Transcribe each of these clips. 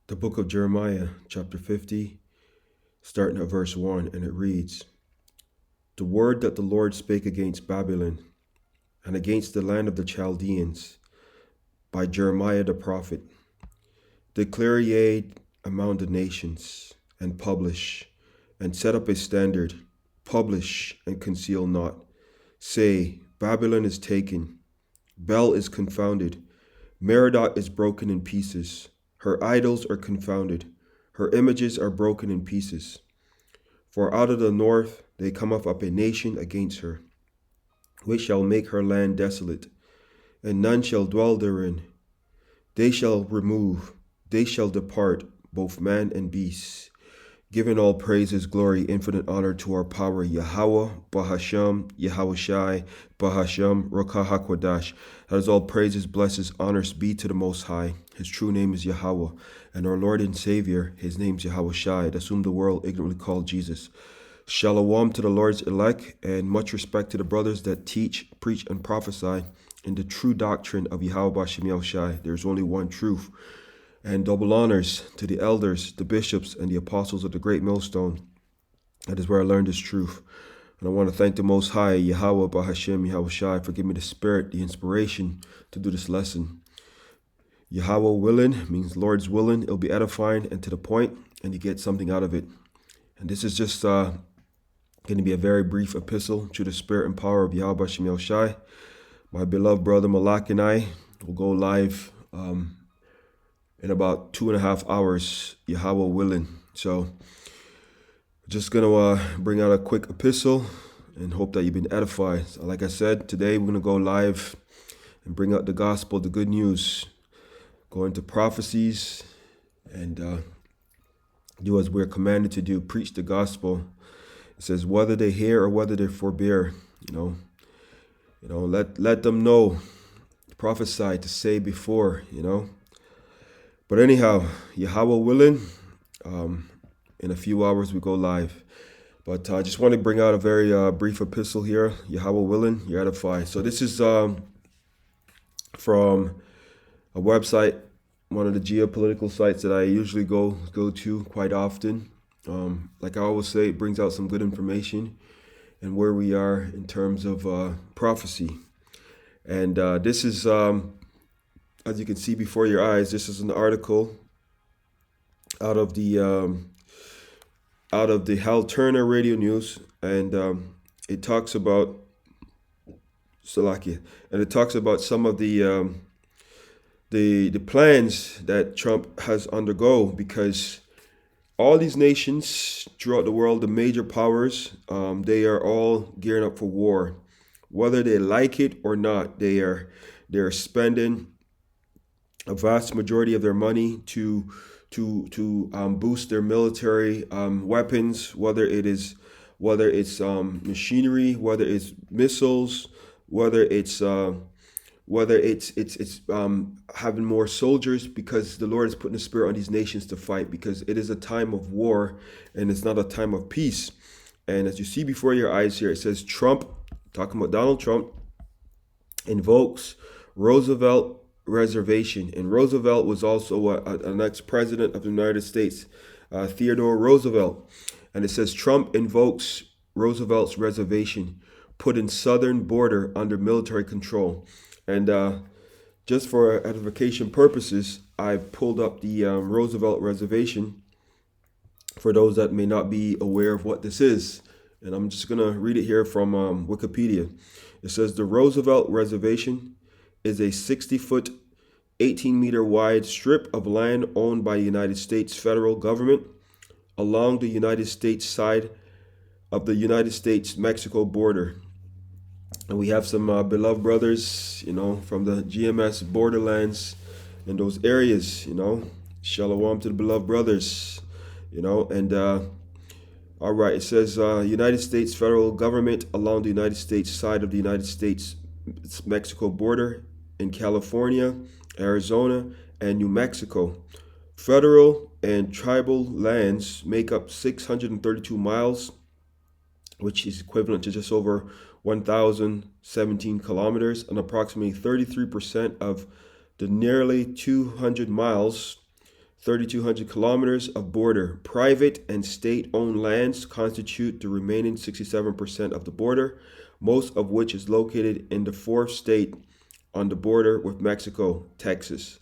The book of Jeremiah, chapter 50, starting at verse 1, and it reads, The word that the Lord spake against Babylon, and against the land of the Chaldeans, by Jeremiah the prophet. Declare ye among the nations, and publish, and set up a standard, publish, and conceal not. Say, Babylon is taken, Bel is confounded, Merodach is broken in pieces. Her idols are confounded, her images are broken in pieces. For out of the north they come up a nation against her, which shall make her land desolate, and none shall dwell therein. They shall remove, they shall depart, both man and beast, giving all praises, glory, infinite honor to our power, YAHAWAH, BAHASHAM, YAHAWASHI, BAHASHAM, RAWCHAA, QADASH. That is all praises, blessings, honors be to the Most High. His true name is Yahawah, and our Lord and Savior, his name is YAHAWASHI, that's whom the world ignorantly called Jesus. Shalom to the Lord's elect, and much respect to the brothers that teach, preach, and prophesy in the true doctrine of YAHWAH. There is only one truth. And double honors to the elders, the bishops, and the apostles of the great millstone. That is where I learned this truth. And I want to thank the Most High, Yahweh, BAHASHAM, YAHWASHI, for giving me the spirit, the inspiration to do this lesson. Yahweh willing means Lord's willing. It'll be edifying and to the point, and you get something out of it. And this is just going to be a very brief epistle to the spirit and power of Yahweh, YAHWASHI. My beloved brother Malak and I will go live in about 2.5 hours, Yahweh willing. So just gonna bring out a quick epistle and hope that you've been edified. So like I said, today we're gonna go live and bring out the gospel, the good news, go into prophecies, and do as we're commanded to do, preach the gospel. It says whether they hear or whether they forbear, let them know, prophesy, to say before, But anyhow, Yahweh willing, in a few hours we go live. But I just want to bring out a very brief epistle here. Yahweh willing, you're edified. So this is from a website, one of the geopolitical sites that I usually go to quite often. Like I always say, it brings out some good information and where we are in terms of prophecy. And this is... as you can see before your eyes, this is an article out of the Hal Turner Radio News, and it talks about Salakia, and it talks about some of the plans that Trump has undergo, because all these nations throughout the world, the major powers, they are all gearing up for war, whether they like it or not. They're spending a vast majority of their money to boost their military weapons, whether it's machinery, whether it's missiles, whether it's having more soldiers, because the Lord is putting the spirit on these nations to fight, because it is a time of war and it's not a time of peace. And as you see before your eyes here, it says Trump, talking about Donald Trump, invokes Roosevelt reservation. And Roosevelt was also an ex-president of the United States, Theodore Roosevelt. And it says Trump invokes Roosevelt's reservation, putting southern border under military control. And just for edification purposes, I pulled up the Roosevelt reservation for those that may not be aware of what this is. And I'm just going to read it here from Wikipedia. It says the Roosevelt reservation is a 60-foot, 18-meter wide strip of land owned by the United States federal government along the United States side of the United States-Mexico border. And we have some beloved brothers, from the GMS borderlands in those areas, Shalom to the beloved brothers, and all right, it says United States federal government along the United States side of the United States-Mexico border in California, Arizona, and New Mexico. Federal and tribal lands make up 632 miles, which is equivalent to just over 1,017 kilometers, and approximately 33% of the nearly 200 miles 3,200 kilometers of border. Private and state-owned lands constitute the remaining 67% of the border, most of which is located in the fourth state on the border with Mexico, Texas.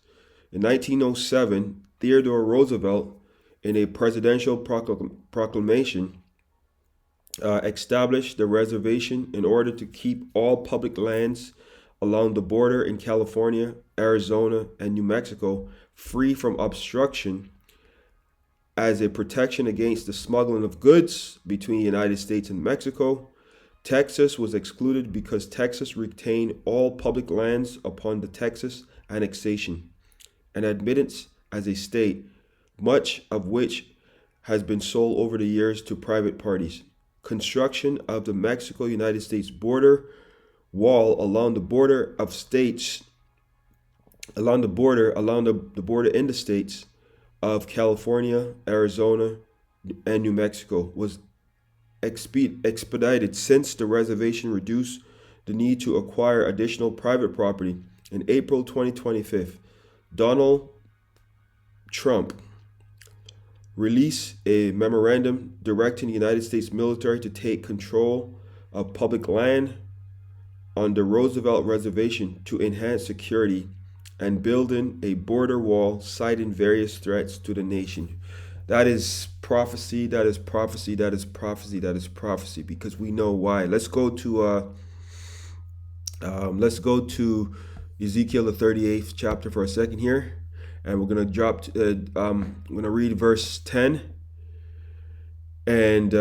In 1907, Theodore Roosevelt, in a presidential proclamation, established the reservation in order to keep all public lands along the border in California, Arizona, and New Mexico free from obstruction as a protection against the smuggling of goods between the United States and Mexico. Texas was excluded because Texas retained all public lands upon the Texas annexation and admittance as a state, much of which has been sold over the years to private parties. Construction of the Mexico-United States border wall along the border of states, along the border in the states of California, Arizona, and New Mexico was expedited since the reservation reduced the need to acquire additional private property. In April 2025, Donald Trump released a memorandum directing the United States military to take control of public land on the Roosevelt Reservation to enhance security and building a border wall, citing various threats to the nation. That is prophecy, that is prophecy, that is prophecy, that is prophecy, because we know why. Let's go to Ezekiel the 38th chapter for a second here, and we're gonna I'm gonna read verse 10 and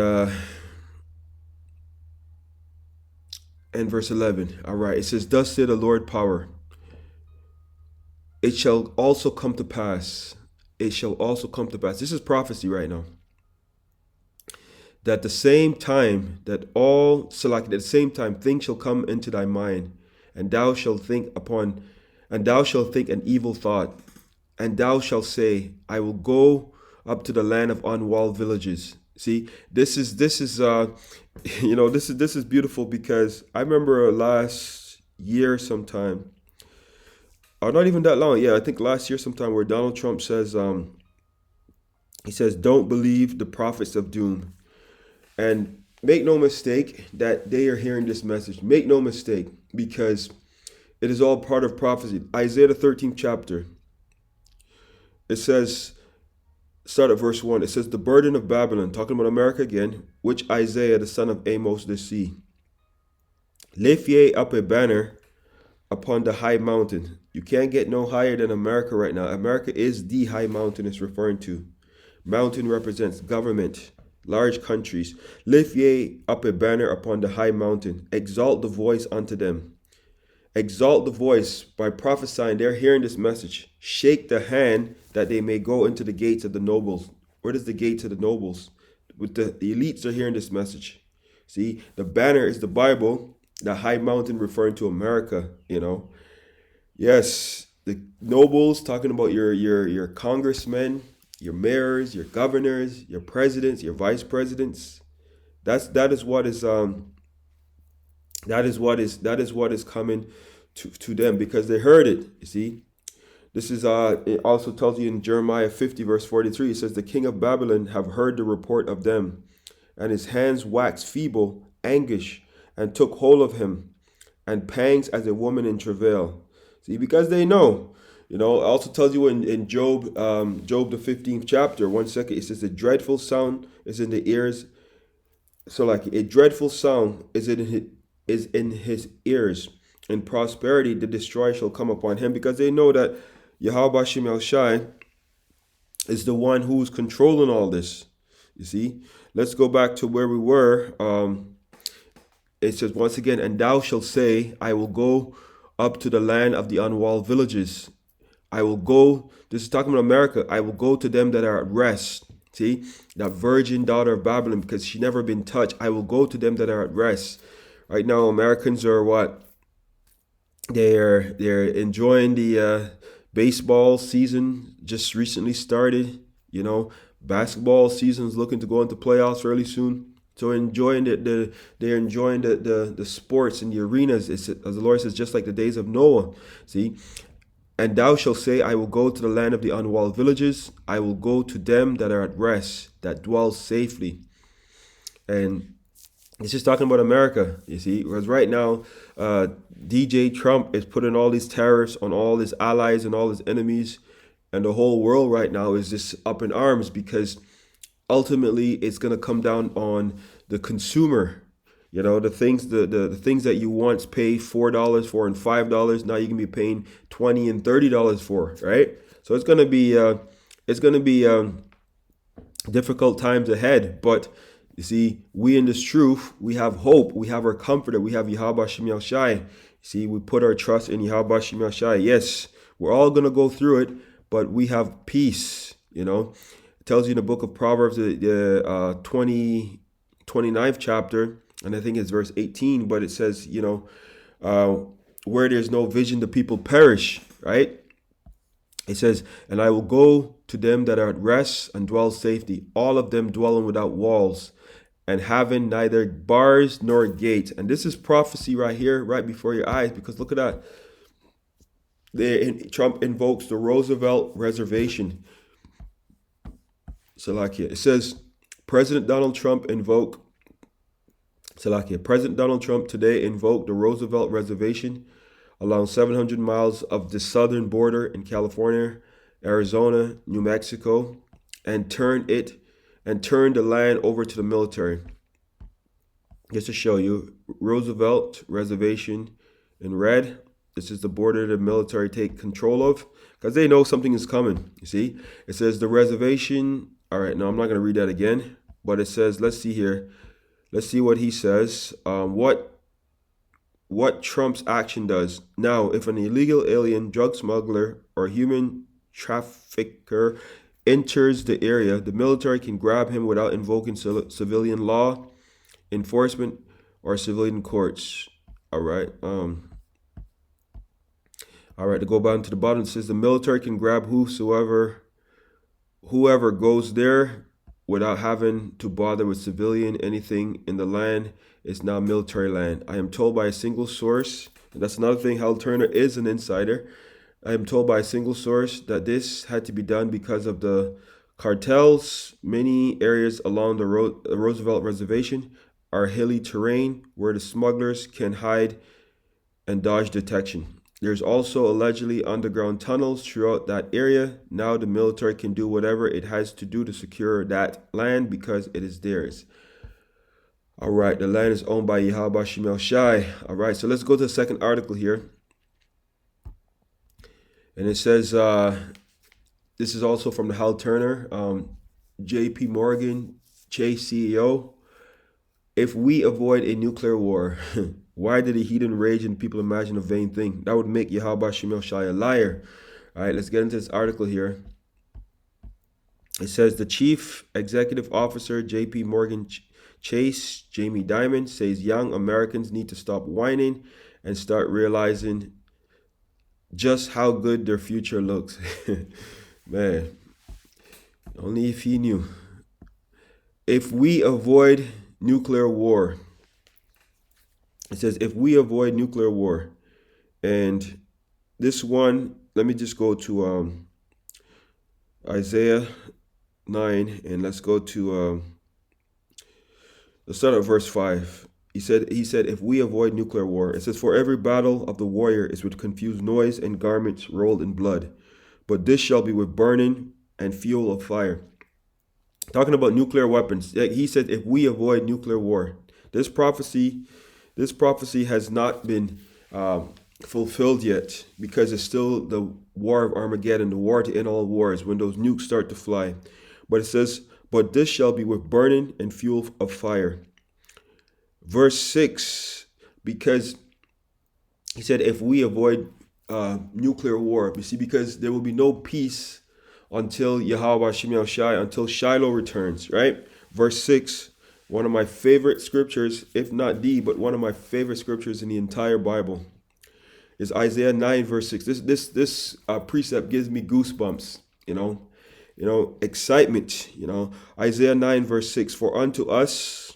verse 11. All right, it says, "Thus said the Lord power, it shall also come to pass. It shall also come to pass." This is prophecy right now. That the same time things shall come into thy mind, and thou shalt think an evil thought, and thou shalt say, I will go up to the land of unwalled villages. See, this is beautiful, because I remember last year sometime, or not even that long, I think last year sometime, where Donald Trump says, he says, don't believe the prophets of doom. And make no mistake that they are hearing this message. Make no mistake, because it is all part of prophecy. Isaiah the 13th chapter, it says, start at verse 1. It says, the burden of Babylon, talking about America again, which Isaiah the son of Amos did see. Lift ye up a banner upon the high mountain. You can't get no higher than America right now. America is the high mountain it's referring to. Mountain represents government, large countries. Lift ye up a banner upon the high mountain. Exalt the voice unto them. Exalt the voice by prophesying. They're hearing this message. Shake the hand that they may go into the gates of the nobles. What is the gates of the nobles? With the elites are hearing this message. See, the banner is the Bible. The high mountain referring to America, Yes, the nobles, talking about your congressmen, your mayors, your governors, your presidents, your vice presidents. That is what is coming to them, because they heard it. You see, this is it also tells you in Jeremiah 50 verse 43. It says, the king of Babylon have heard the report of them, and his hands waxed feeble, anguish, and took hold of him, and pangs as a woman in travail. See, because they know. It also tells you in Job, Job the 15th chapter, 1 second, it says, a dreadful sound is in the ears. So like a dreadful sound is in his ears. In prosperity, the destroyer shall come upon him, because they know that YAHAWASHI is the one who's controlling all this. You see, let's go back to where we were. It says once again, and thou shalt say, I will go up to the land of the unwalled villages. I will go, this is talking about America, I will go to them that are at rest. See, that virgin daughter of Babylon, because she never been touched. I will go to them that are at rest. Right now, Americans are what? They're enjoying the baseball season, just recently started. Basketball season's looking to go into playoffs fairly soon. So enjoying they're enjoying the sports in the arenas. As the Lord says, just like the days of Noah. See, And thou shalt say, I will go to the land of the unwalled villages. I will go to them that are at rest, that dwell safely. And it's just talking about America, you see, because right now, DJ Trump is putting all these tariffs on all his allies and all his enemies. And the whole world right now is just up in arms because ultimately it's going to come down on the consumer. You know, the things the things that you once paid $4 for and $5, now you can be paying $20 and $30 for, right? So it's going to be difficult times ahead. But you see, we in this truth, we have hope, we have our comforter, we have YAHAWASHI. See, we put our trust in YAHAWASHI. Yes, we're all going to go through it, but we have peace. You know, it tells you in the book of Proverbs, the 29th chapter, and I think it's verse 18, but it says, you know, where there's no vision, the people perish, right? It says, and I will go to them that are at rest and dwell safety, all of them dwelling without walls and having neither bars nor gates. And this is prophecy right here, right before your eyes, because look at that. Trump invokes the Roosevelt Reservation. Salakia. It says, President Donald Trump today invoked the Roosevelt Reservation along 700 miles of the southern border in California, Arizona, New Mexico, and turned the land over to the military. Just to show you, Roosevelt Reservation in red. This is the border the military take control of because they know something is coming. You see, it says the reservation. All right, now I'm not going to read that again, but it says, let's see here. Let's see what he says. What Trump's action does. Now, if an illegal alien, drug smuggler, or human trafficker enters the area, the military can grab him without invoking civilian law enforcement or civilian courts. All right. All right, to go down to the bottom, it says the military can grab whoever goes there without having to bother with civilian anything in the land is now military land. I am told by a single source, and that's another thing, Hal Turner is an insider. I am told by a single source that this had to be done because of the cartels. Many areas along the Roosevelt Reservation are hilly terrain where the smugglers can hide and dodge detection. There's also allegedly underground tunnels throughout that area. Now the military can do whatever it has to do to secure that land because it is theirs. All right, the land is owned by YAHAWASHI. All right, so let's go to the second article here. And it says, this is also from the Hal Turner, JP Morgan, Chase CEO. If we avoid a nuclear war, why did the heat and rage and people imagine a vain thing? That would make YAHAWASHI a liar. All right, let's get into this article here. It says the chief executive officer, JP Morgan Chase, Jamie Dimon, says young Americans need to stop whining and start realizing just how good their future looks. Man, only if he knew. If we avoid nuclear war, it says, if we avoid nuclear war, and this one, let me just go to Isaiah 9, and let's go to, let's start at verse 5. He said, if we avoid nuclear war, it says, for every battle of the warrior is with confused noise and garments rolled in blood, but this shall be with burning and fuel of fire. Talking about nuclear weapons, he said, if we avoid nuclear war, this prophecy has not been fulfilled yet because it's still the war of Armageddon, the war to end all wars, when those nukes start to fly. But it says, but this shall be with burning and fuel of fire. Verse 6, because he said, if we avoid nuclear war, you see, because there will be no peace until YAHAWASHI, until Shiloh returns, right? Verse 6, one of my favorite scriptures, if not the, but one of my favorite scriptures in the entire Bible is Isaiah 9, verse 6. This precept gives me goosebumps, you know, excitement, Isaiah 9, verse 6, for unto us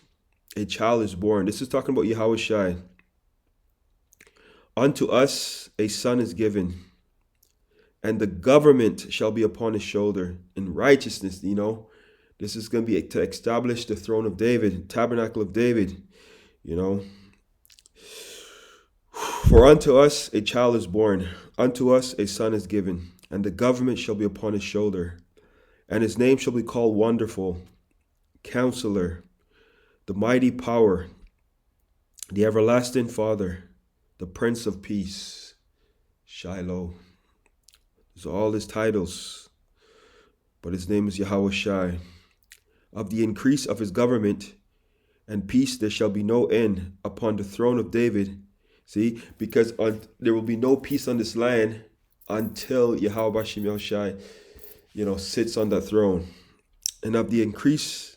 a child is born. This is talking about YAHAWASHI. Unto us a son is given, and the government shall be upon his shoulder in righteousness. This is going to be to establish the throne of David, tabernacle of David. For unto us a child is born, unto us a son is given, and the government shall be upon his shoulder, and his name shall be called Wonderful, Counselor, the Mighty Power, the Everlasting Father, the Prince of Peace. Shiloh. Those are all his titles, but his name is YAHAWASHI. Of the increase of his government and peace there shall be no end upon the throne of David. See, because there will be no peace on this land until Yahweh sits on that throne. And of the increase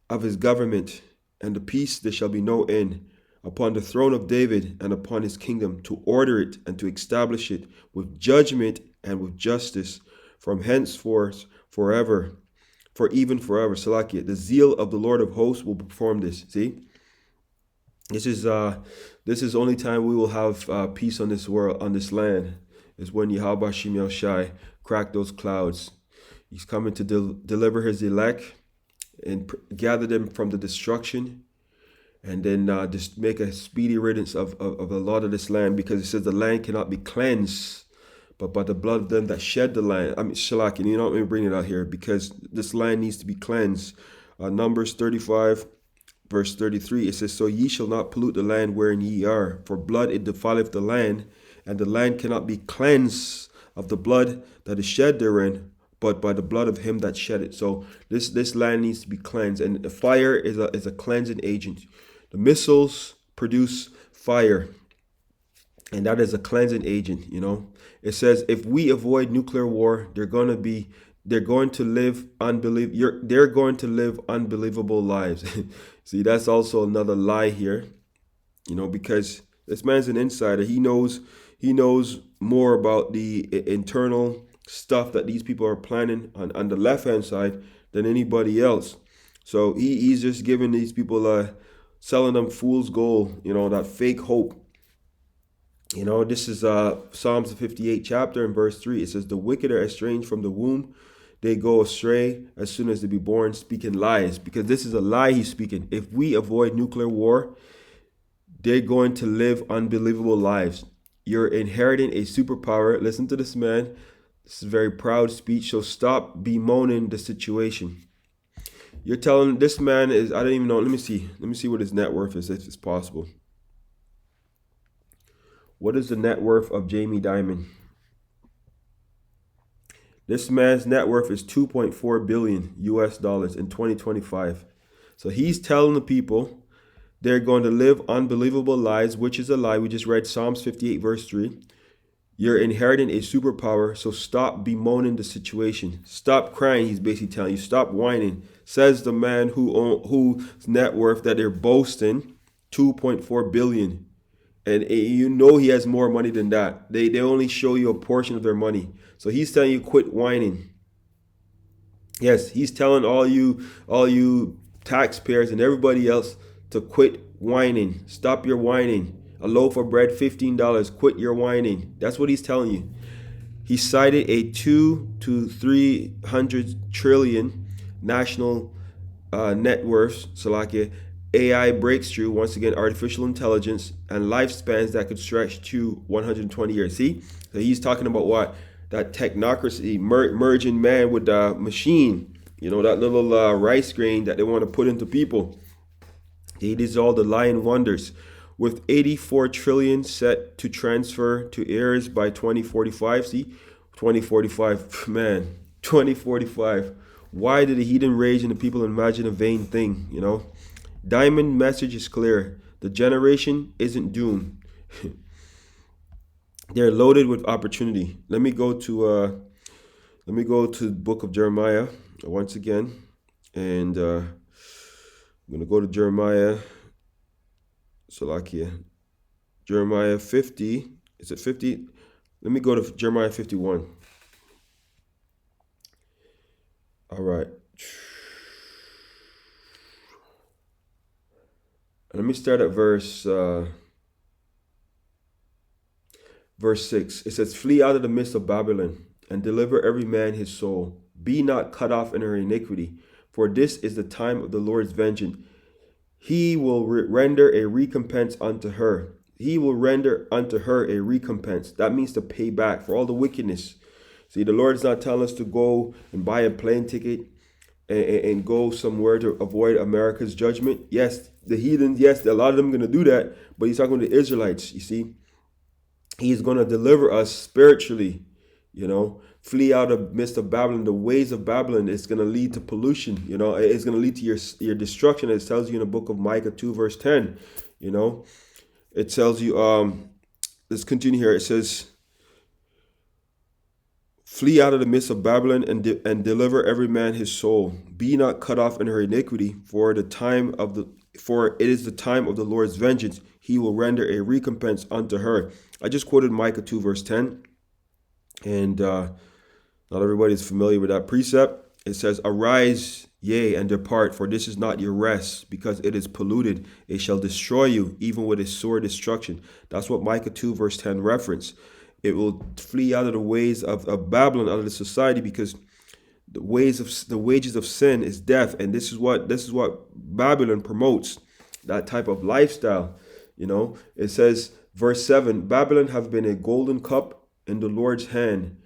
of his government and the peace there shall be no end upon the throne of David and upon his kingdom, to order it and to establish it with judgment and with justice from henceforth forever, for even forever. Salakia, the zeal of the Lord of hosts will perform this. See, this is only time we will have peace on this world, on this land, is when Yahweh Shim Shai crack those clouds. He's coming to deliver his elect and gather them from the destruction, and then just make a speedy riddance of a lot of this land, because it says the land cannot be cleansed but by the blood of them that shed the land. Shalak, and let me bring it out here, because this land needs to be cleansed. Numbers 35, verse 33, it says, so ye shall not pollute the land wherein ye are, for blood it defileth the land, and the land cannot be cleansed of the blood that is shed therein, but by the blood of him that shed it. So this land needs to be cleansed, and the fire is a cleansing agent. The missiles produce fire, and that is a cleansing agent. It says if we avoid nuclear war, they're going to live unbelievable lives. See, that's also another lie here, because this man's an insider. He knows more about the internal stuff that these people are planning on the left hand side than anybody else. So he's just giving these people selling them fool's gold, that fake hope. This is Psalms 58 chapter and verse 3. It says, the wicked are estranged from the womb. They go astray as soon as they be born, speaking lies. Because this is a lie he's speaking. If we avoid nuclear war, they're going to live unbelievable lives. You're inheriting a superpower. Listen to this man. This is a very proud speech. So stop bemoaning the situation. You're telling this man is, I don't even know. Let me see what his net worth is, if it's possible. What is the net worth of Jamie Dimon? This man's net worth is $2.4 billion US in 2025. So he's telling the people they're going to live unbelievable lives, which is a lie. We just read Psalms 58 verse 3. You're inheriting a superpower, so stop bemoaning the situation. Stop crying, he's basically telling you. Stop whining. Says the man whose net worth that they're boasting, $2.4 billion. And he has more money than that. They only show you a portion of their money. So he's telling you quit whining. Yes, he's telling all you taxpayers and everybody else to quit whining. Stop your whining. A loaf of bread, $15. Quit your whining. That's what he's telling you. He cited a 200 to 300 trillion national net worth, Salakia, AI breakthrough, once again, artificial intelligence, and lifespans that could stretch to 120 years. See? So he's talking about what? That technocracy, merging man with the machine. That little rice grain that they want to put into people. These are all the lying wonders. With 84 trillion set to transfer to heirs by 2045. See? 2045, man. 2045. Why did the heathen rage and the people imagine a vain thing, Diamond message is clear. The generation isn't doomed. They're loaded with opportunity. Let me go to the book of Jeremiah once again, and I'm gonna go to Jeremiah. Salakia. Jeremiah 50. Is it 50? Let me go to Jeremiah 51. All right. Let me start at verse Verse 6, it says, flee out of the midst of Babylon, and deliver every man his soul. Be not cut off in her iniquity, for this is the time of the Lord's vengeance. He will render a recompense unto her. He will render unto her a recompense. That means to pay back for all the wickedness. See, the Lord is not telling us to go and buy a plane ticket and go somewhere to avoid America's judgment. Yes, the heathens, yes, a lot of them are going to do that, but he's talking to the Israelites, you see. He's going to deliver us spiritually, flee out of the midst of Babylon. The ways of Babylon is going to lead to pollution, it's going to lead to your destruction. It tells you in the book of Micah 2 verse 10, it tells you, let's continue here. It says, flee out of the midst of Babylon and deliver every man his soul. Be not cut off in her iniquity, for it is the time of the Lord's vengeance. He will render a recompense unto her. I just quoted Micah 2 verse 10, and not everybody is familiar with that precept. It says, arise, yea, and depart, for this is not your rest, because it is polluted. It shall destroy you, even with a sore destruction. That's what Micah 2 verse 10 reference. It will flee out of the ways of Babylon, out of the society, because the wages of sin is death, and this is what Babylon promotes, that type of lifestyle. It says, verse 7, Babylon have been a golden cup in the Lord's hand,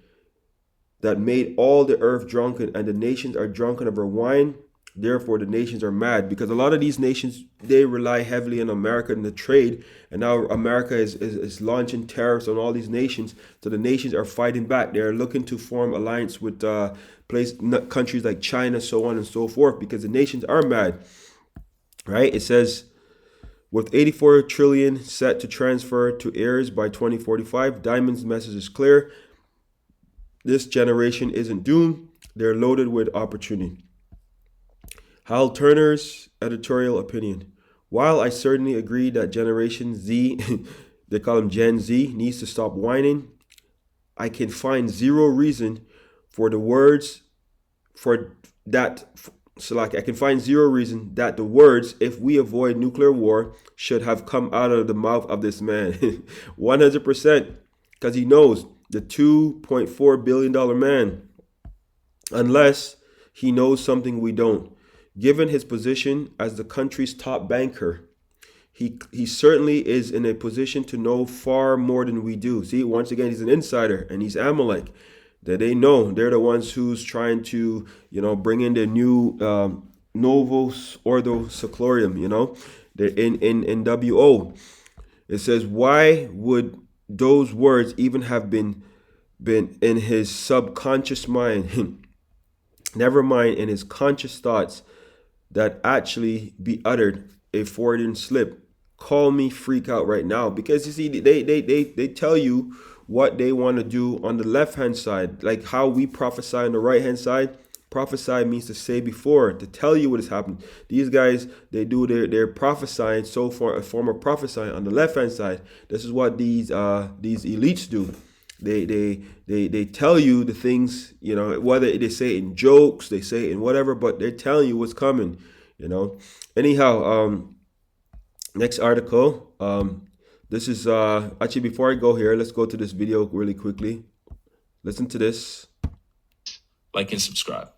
that made all the earth drunken, and the nations are drunken of her wine. Therefore the nations are mad, because a lot of these nations, they rely heavily on America in the trade, and now America is launching tariffs on all these nations. So the nations are fighting back. They're looking to form alliance with countries like China, so on and so forth, because the nations are mad, right? It says, with 84 trillion set to transfer to heirs by 2045, Diamond's message is clear. This generation isn't doomed. They're loaded with opportunity. Hal Turner's editorial opinion. While I certainly agree that Generation Z, they call them Gen Z, needs to stop whining, I can find zero reason for the words I can find zero reason that the words, if we avoid nuclear war, should have come out of the mouth of this man. 100%, because he knows the $2.4 billion man, unless he knows something we don't. Given his position as the country's top banker, he certainly is in a position to know far more than we do. See, once again, he's an insider, and he's Amalek. That they know they're the ones who's trying to, bring in their new Novus Ordo Seclorum, they're in WO. It says, why would those words even have been in his subconscious mind, never mind in his conscious thoughts, that actually be uttered a Freudian slip? Call me freak out right now, because you see, they tell you what they want to do on the left hand side, like how we prophesy on the right hand side. Prophesy means to say before, to tell you what is happening. These guys, they do their prophesying, so for a form of prophesying on the left hand side. This is what these elites do. They tell you the things, whether they say it in jokes, they say it in whatever, but they're telling you what's coming, Anyhow, next article. This is actually, before I go here, let's go to this video really quickly. Listen to this. Like and subscribe.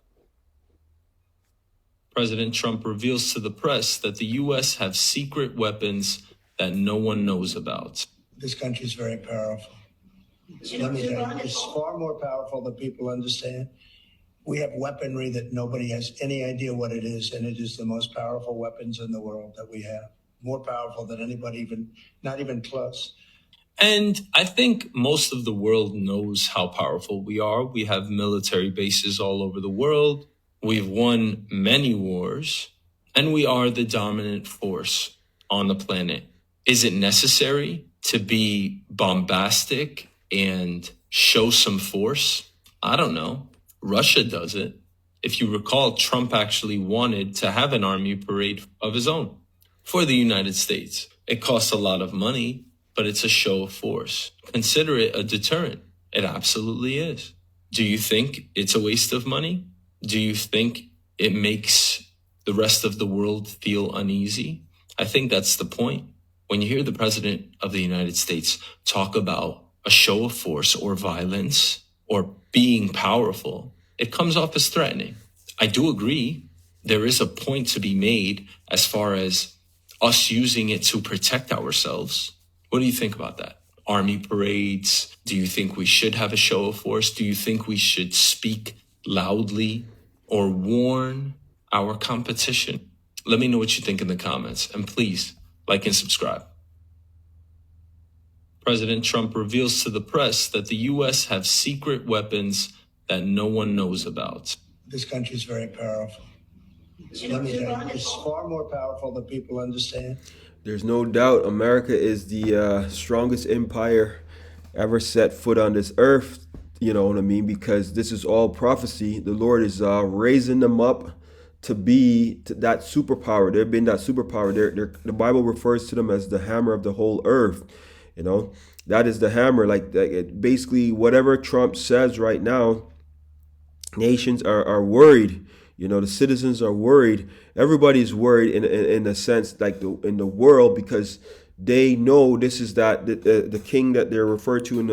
President Trump reveals to the press that the U.S. have secret weapons that no one knows about. This country is very powerful. Let me tell you, it's far more powerful than people understand. We have weaponry that nobody has any idea what it is, and it is the most powerful weapons in the world that we have. More powerful than anybody, not even close. And I think most of the world knows how powerful we are. We have military bases all over the world. We've won many wars, and we are the dominant force on the planet. Is it necessary to be bombastic and show some force? I don't know. Russia does it. If you recall, Trump actually wanted to have an army parade of his own for the United States. It costs a lot of money, but it's a show of force. Consider it a deterrent. It absolutely is. Do you think it's a waste of money? Do you think it makes the rest of the world feel uneasy? I think that's the point. When you hear the President of the United States talk about a show of force or violence or being powerful, it comes off as threatening. I do agree there is a point to be made as far as us using it to protect ourselves. What do you think about that? Army parades? Do you think we should have a show of force? Do you think we should speak loudly or warn our competition? Let me know what you think in the comments, and please like and subscribe. President Trump reveals to the press that the U.S. have secret weapons that no one knows about. This country is very powerful. Let me tell you, it's far more powerful than people understand. There's no doubt America is the strongest empire ever set foot on this earth. You know what I mean? Because this is all prophecy. The Lord is raising them up to be that superpower. They've been that superpower. The Bible refers to them as the hammer of the whole earth. You know, that is the hammer. Like basically, whatever Trump says right now, nations are worried. You know, the citizens are worried. Everybody's worried in a sense, like in the world, because they know this is the king that they're referred to in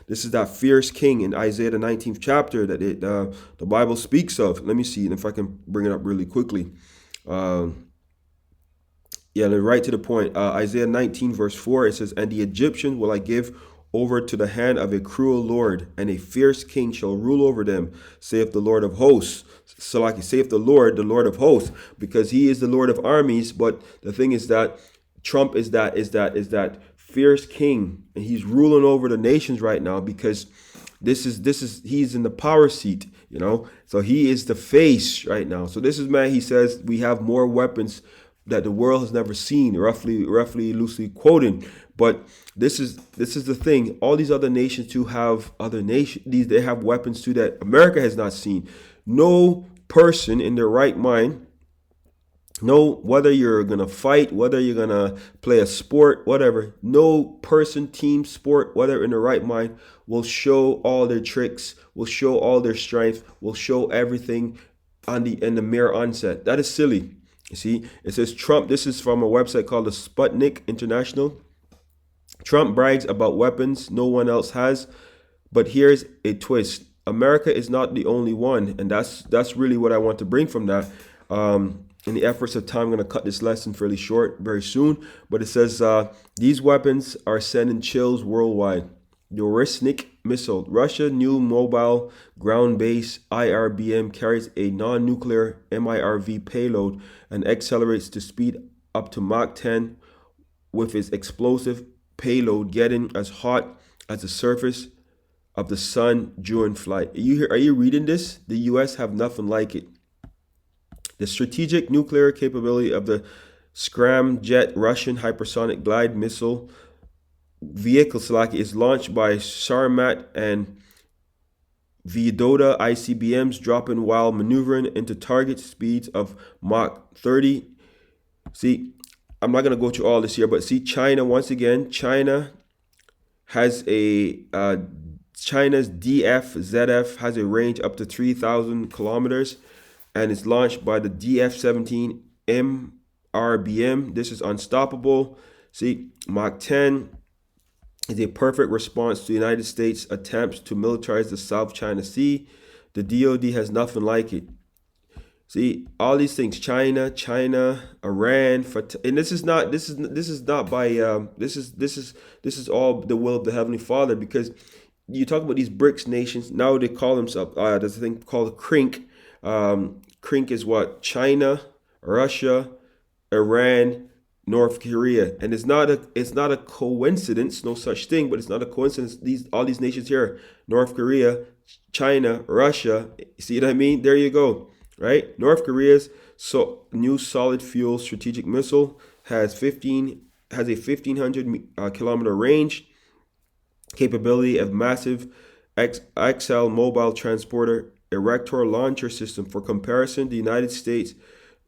this is that fierce king in Isaiah the 19th chapter that the Bible speaks of. Let me see if I can bring it up really quickly. Yeah, right to the point. Isaiah 19 verse 4, it says, "And the Egyptians will I give over to the hand of a cruel lord, and a fierce king shall rule over them, saith the Lord of hosts." So like saith the Lord of hosts, because he is the Lord of armies. But the thing is that Trump is that fierce king, and he's ruling over the nations right now, because he's in the power seat, you know. So he is the face right now. So this is, man, he says we have more weapons that the world has never seen, roughly loosely quoting. But this is the thing. All these other nations too have they have weapons too that America has not seen. No person in their right mind, whether you're gonna fight, whether you're gonna play a sport, whatever, no person, team, sport, whether in the right mind, will show all their tricks, will show all their strength, will show everything in the mere onset. That is silly. You see, it says Trump, this is from a website called the Sputnik International. Trump brags about weapons no one else has, but here's a twist. America is not the only one, and that's really what I want to bring from that. In the efforts of time, I'm going to cut this lesson fairly short very soon, but it says these weapons are sending chills worldwide. The Oresnik missile, Russia's new mobile ground-based IRBM, carries a non-nuclear MIRV payload and accelerates to speed up to Mach 10, with its explosive payload getting as hot as the surface of the sun during flight. Are you reading this? The U.S. have nothing like it. The strategic nuclear capability of the Scramjet Russian hypersonic glide missile vehicle is launched by Sarmat and Vyedota ICBMs, dropping while maneuvering into target speeds of Mach 30. See, I'm not going to go through all this here, but see, China, once again, China has China's DF-ZF has a range up to 3,000 kilometers, and it's launched by the DF-17 MRBM. This is unstoppable. See, Mach 10 is a perfect response to the United States' attempts to militarize the South China Sea. The DoD has nothing like it. See, all these things, China, Iran, and this is not by this is all the will of the Heavenly Father, because you talk about these BRICS nations. Now they call themselves there's a thing called CRINC. CRINC is what? China, Russia, Iran, North Korea. And it's not a coincidence, no such thing, but it's not a coincidence. All these nations here, North Korea, China, Russia, see what I mean? There you go, right? North Korea's new solid fuel strategic missile has a 1,500 kilometer range, capability of massive XL mobile transporter Erector launcher system. For comparison, the United States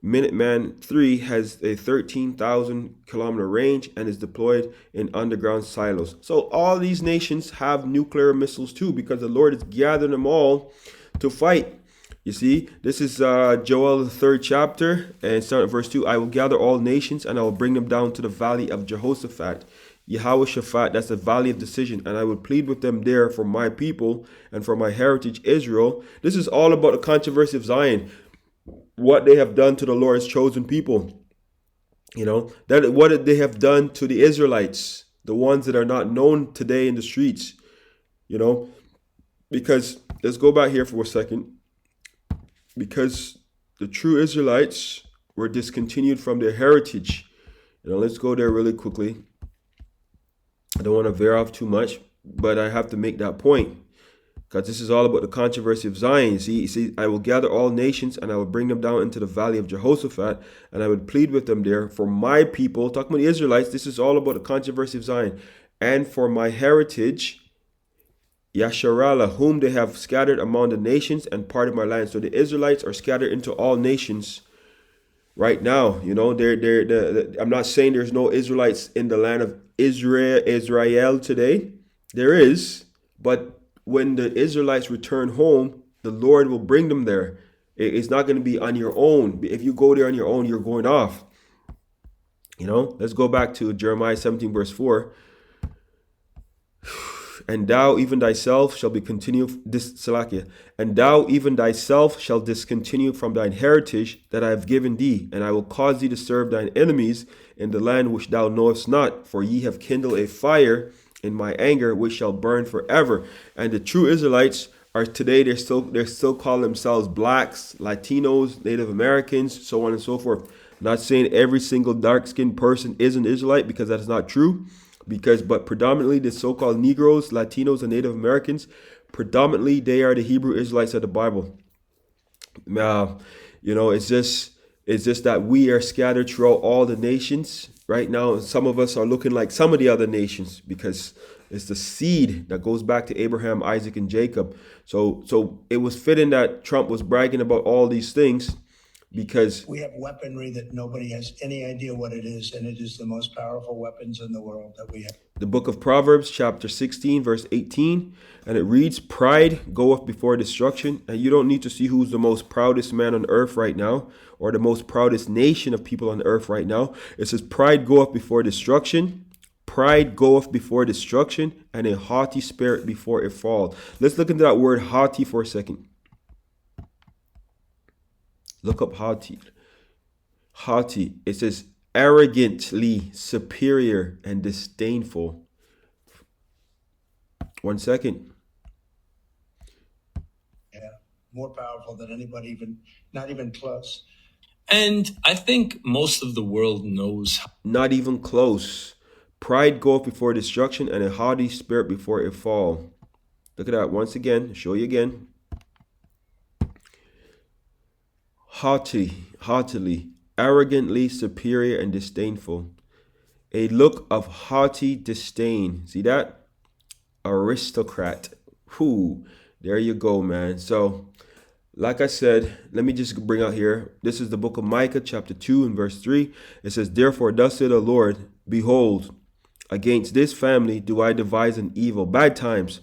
Minuteman III has a 13,000 kilometer range and is deployed in underground silos. So all these nations have nuclear missiles too, because the Lord is gathering them all to fight. You see, this is Joel, the 3rd chapter, and start at verse 2. I will gather all nations and I will bring them down to the valley of Jehoshaphat. Yehoshaphat, that's the valley of decision, and I would plead with them there for my people and for my heritage Israel. This is all about the controversy of Zion, what they have done to the Lord's chosen people. That what they have done to the Israelites, the ones that are not known today in the streets. Because let's go back here for a second. Because the true Israelites were discontinued from their heritage. Let's go there really quickly. I don't want to veer off too much, but I have to make that point. Because this is all about the controversy of Zion. See, I will gather all nations and I will bring them down into the valley of Jehoshaphat, and I would plead with them there for my people. Talking about the Israelites, this is all about the controversy of Zion. And for my heritage, Yasharallah, whom they have scattered among the nations and part of my land. So the Israelites are scattered into all nations right now. I'm not saying there's no Israelites in the land of Israel today. There is, but when the Israelites return home, the Lord will bring them there. It's not going to be on your own. If you go there on your own, you're going off. Let's go back to Jeremiah 17 verse 4. And thou even thyself shall be continued and thou even thyself shall discontinue from thine heritage that I have given thee, and I will cause thee to serve thine enemies in the land which thou knowest not, for ye have kindled a fire in my anger which shall burn forever. And the true Israelites are today, they're still calling themselves blacks, Latinos, Native Americans, so on and so forth. Not saying every single dark-skinned person is an Israelite, because that is not true. But predominantly the so-called Negroes, Latinos, and Native Americans, predominantly they are the Hebrew Israelites of the Bible. It's just that we are scattered throughout all the nations right now. Some of us are looking like some of the other nations because it's the seed that goes back to Abraham, Isaac, and Jacob. So it was fitting that Trump was bragging about all these things, because we have weaponry that nobody has any idea what it is, and it is the most powerful weapons in the world that we have. The book of Proverbs, chapter 16, verse 18, and it reads, pride goeth before destruction. And you don't need to see who's the most proudest man on earth right now, or the most proudest nation of people on earth right now. It says, pride goeth before destruction. Pride goeth before destruction, and a haughty spirit before it fall. Let's look into that word haughty for a second. Look up haughty. Haughty. It says arrogantly superior and disdainful. 1 second. Yeah, more powerful than anybody, not even close. And I think most of the world knows. Not even close. Pride goeth before destruction, and a haughty spirit before it fall. Look at that once again. Show you again. Haughtily, arrogantly superior and disdainful. A look of haughty disdain. See that? Aristocrat. There you go, man. So, like I said, let me just bring out here. This is the book of Micah, chapter 2 and verse 3. It says, therefore, thus saith the Lord, behold, against this family do I devise an evil, bad times,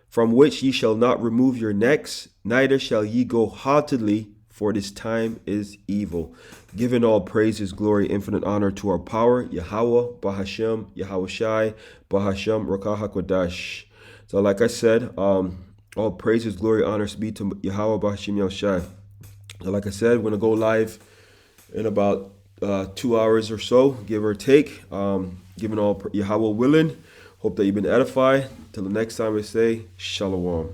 from which ye shall not remove your necks, neither shall ye go haughtily, for this time is evil. Giving all praises, glory, infinite honor to our power, YAHAWAH, BAHASHAM, YAHAWASHI, BAHASHAM, RAWCHAA, QADASH. So like I said, all praises, glory, honors be to YAHAWAH, BAHASHAM, YAHAWASHI. So like I said, we're going to go live in about 2 hours or so, give or take. Giving all Yahawah willing. Hope that you've been edified. Till the next time I say, Shalom.